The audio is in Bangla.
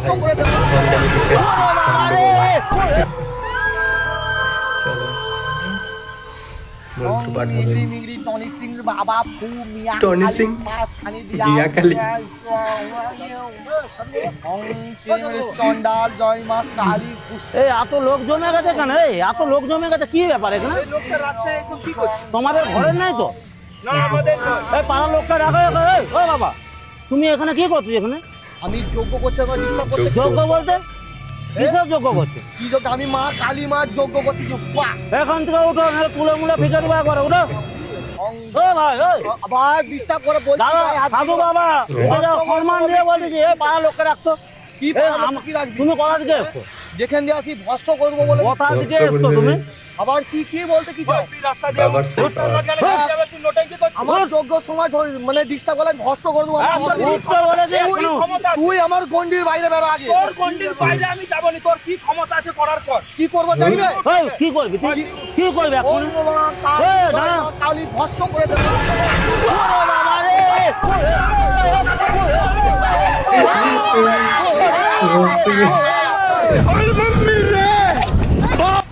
ভস্ম করে দেবো। টনি সিং মিয়া কালী চন্ডাল জয় মা কালী। এই এত লোক জমে গেছে কেন? এই এত লোক জমে গেছে কি ব্যাপার এখানে? তোমাদের ঘরের নাই তো? এই পাড়ার লোকটা রাখো। ও বাবা, তুমি এখানে কি করছো এখানে? আমি যোগ্য করছি, আমার ডিস্টার্ব করতে। যোগ্য বলতে কিসব যোগ্য করছে? কি যোগ্য? আমি মা কালী মার যোগ্য করতে। এখান থেকে উঠো, নাহলে তুলে মুলে ফিচারি বার করে উঠো। ও ভাই, ওই আবার ডিস্টার্ব করে বলছি। দাদা, গায়ে হাত সাধু দিও। বাবা, সম্মান দিয়ে বলছি এই পাড়ার লোককে রাখতো। কি এই পাড়ার কি রাখবি? তুমি কোথা থেকে এসছো? যেখান দিয়ে আসি ভস্ম করে দেবো বলে। কোথা থেকে এসছো তুমি? আবার কি কি বলতে কি চাও? বাবার সেই পাওয়ার। আমার যোগ্য সময় মানে ডিস্টার্ব করলে ভস্ম করে দেবো। উত্তর বলেছে এখনো। তুই আমার গন্ডির বাইরে বেরো আগে। তোর গন্ডির বাইরে আমি যাবনি, তোর কি ক্ষমতা আছে করার পর? কি করবো দেখবে? এই, কি করবি তুই? কি করবি এখন? কালী ভস্ম করে দেবো। বাবা